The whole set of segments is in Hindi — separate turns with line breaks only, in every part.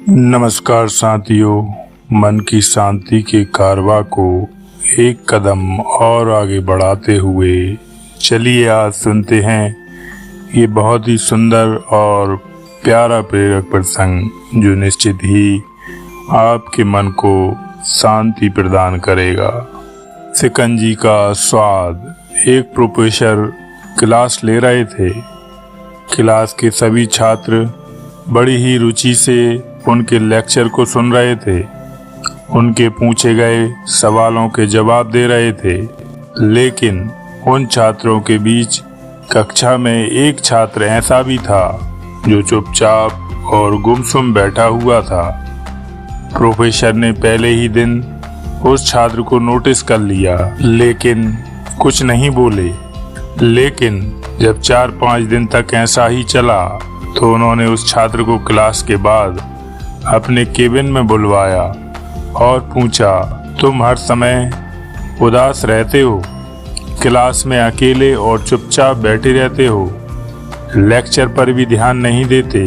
नमस्कार साथियों, मन की शांति के कारवां को एक कदम और आगे बढ़ाते हुए चलिए आज सुनते हैं ये बहुत ही सुंदर और प्यारा प्रेरक प्रसंग जो निश्चित ही आपके मन को शांति प्रदान करेगा। शिकंजी का स्वाद। एक प्रोफेसर क्लास ले रहे थे। क्लास के सभी छात्र बड़ी ही रुचि से उनके लेक्चर को सुन रहे थे। उनके पूछे गए सवालों के जवाब दे रहे थे, लेकिन उन छात्रों के बीच कक्षा में एक छात्र ऐसा भी था जो चुपचाप और गुमसुम बैठा हुआ था। प्रोफेसर ने पहले ही दिन उस छात्र को नोटिस कर लिया, लेकिन कुछ नहीं बोले। लेकिन जब 4-5 दिन तक ऐसा ही चला तो उन्होंने उस छात्र को क्लास के बाद अपने केबिन में बुलवाया और पूछा, तुम हर समय उदास रहते हो, क्लास में अकेले और चुपचाप बैठे रहते हो, लेक्चर पर भी ध्यान नहीं देते,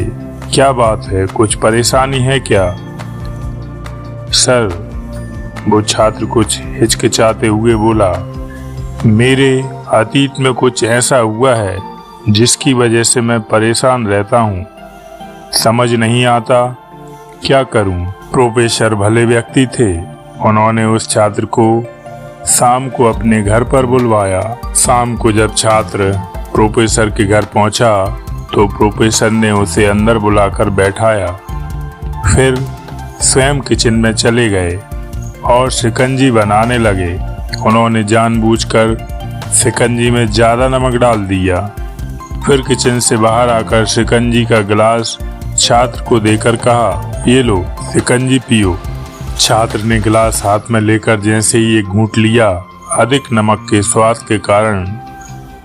क्या बात है, कुछ परेशानी है क्या? सर, वो छात्र कुछ हिचकिचाते हुए बोला, मेरे अतीत में कुछ ऐसा हुआ है जिसकी वजह से मैं परेशान रहता हूँ, समझ नहीं आता क्या करूं। प्रोफेसर भले व्यक्ति थे। उन्होंने उस छात्र को शाम को अपने घर पर बुलवाया। शाम को जब छात्र प्रोफेसर के घर पहुंचा तो प्रोफेसर ने उसे अंदर बुलाकर बैठाया। फिर स्वयं किचन में चले गए और शिकंजी बनाने लगे। उन्होंने जानबूझकर शिकंजी में ज्यादा नमक डाल दिया। फिर किचन से बाहर आकर शिकंजी का गिलास छात्र को देकर कहा, ये लो शिकंजी पियो। छात्र ने गिलास हाथ में लेकर जैसे ही एक घूंट लिया, अधिक नमक के स्वाद के कारण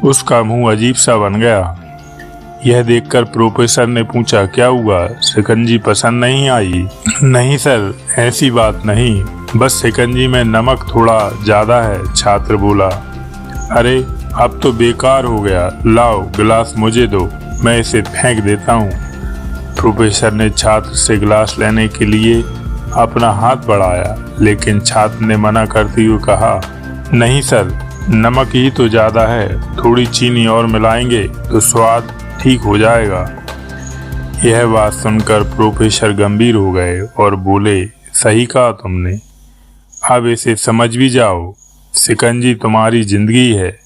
उसका मुंह अजीब सा बन गया। यह देखकर प्रोफेसर ने पूछा, क्या हुआ, शिकंजी पसंद नहीं आई? नहीं सर, ऐसी बात नहीं, बस शिकंजी में नमक थोड़ा ज्यादा है, छात्र बोला। अरे अब तो बेकार हो गया, लाओ गिलास मुझे दो, मैं इसे फेंक देता हूँ। प्रोफेसर ने छात्र से गिलास लेने के लिए अपना हाथ बढ़ाया, लेकिन छात्र ने मना करते हुए कहा, नहीं सर, नमक ही तो ज्यादा है, थोड़ी चीनी और मिलाएंगे तो स्वाद ठीक हो जाएगा। यह बात सुनकर प्रोफेसर गंभीर हो गए और बोले, सही कहा तुमने, अब इसे समझ भी जाओ, शिकंजी तुम्हारी जिंदगी है,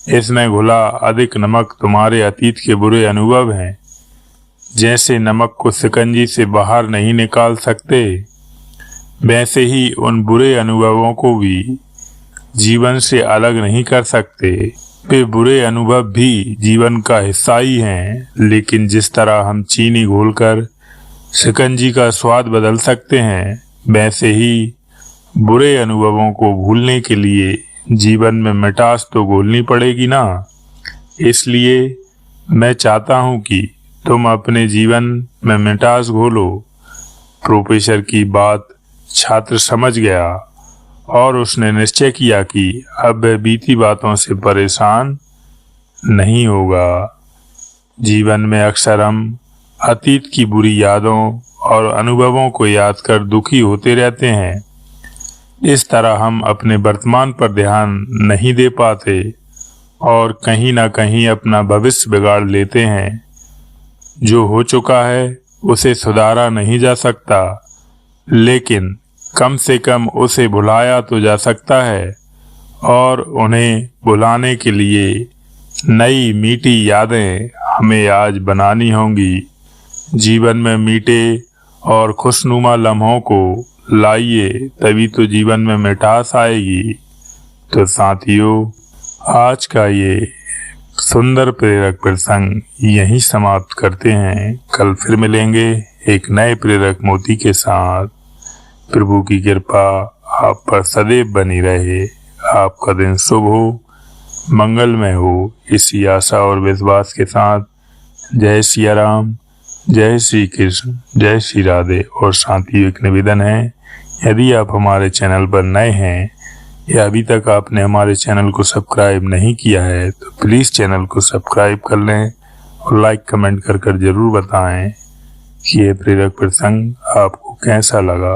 इसमें घुला अधिक नमक तुम्हारे अतीत के बुरे अनुभव हैं। जैसे नमक को शिकंजी से बाहर नहीं निकाल सकते, वैसे ही उन बुरे अनुभवों को भी जीवन से अलग नहीं कर सकते। वे बुरे अनुभव भी जीवन का हिस्सा ही हैं, लेकिन जिस तरह हम चीनी घोलकर शिकंजी का स्वाद बदल सकते हैं, वैसे ही बुरे अनुभवों को भूलने के लिए जीवन में मिठास तो घोलनी पड़ेगी ना। इसलिए मैं चाहता हूं कि तुम अपने जीवन में मिठास घोलो। प्रोफेसर की बात छात्र समझ गया और उसने निश्चय किया कि अब वह बीती बातों से परेशान नहीं होगा। जीवन में अक्सर हम अतीत की बुरी यादों और अनुभवों को याद कर दुखी होते रहते हैं। इस तरह हम अपने वर्तमान पर ध्यान नहीं दे पाते और कहीं ना कहीं अपना भविष्य बिगाड़ लेते हैं। जो हो चुका है उसे सुधारा नहीं जा सकता, लेकिन कम से कम उसे भुलाया तो जा सकता है और उन्हें भुलाने के लिए नई मीठी यादें हमें आज बनानी होंगी। जीवन में मीठे और खुशनुमा लम्हों को लाइए, तभी तो जीवन में मिठास आएगी। तो साथियों, आज का ये सुंदर प्रेरक प्रसंग यहीं समाप्त करते हैं। कल फिर मिलेंगे एक नए प्रेरक मोती के साथ। प्रभु की कृपा आप पर सदैव बनी रहे। आपका दिन शुभ हो, मंगलमय हो, इसी आशा और विश्वास के साथ जय सिया राम, जय श्री कृष्ण, जय श्री राधे। और साथियों, एक निवेदन है, यदि आप हमारे चैनल पर नए हैं या अभी तक आपने हमारे चैनल को सब्सक्राइब नहीं किया है तो प्लीज़ चैनल को सब्सक्राइब कर लें और लाइक कमेंट कर जरूर बताएं। ये प्रेरक प्रसंग आपको कैसा लगा।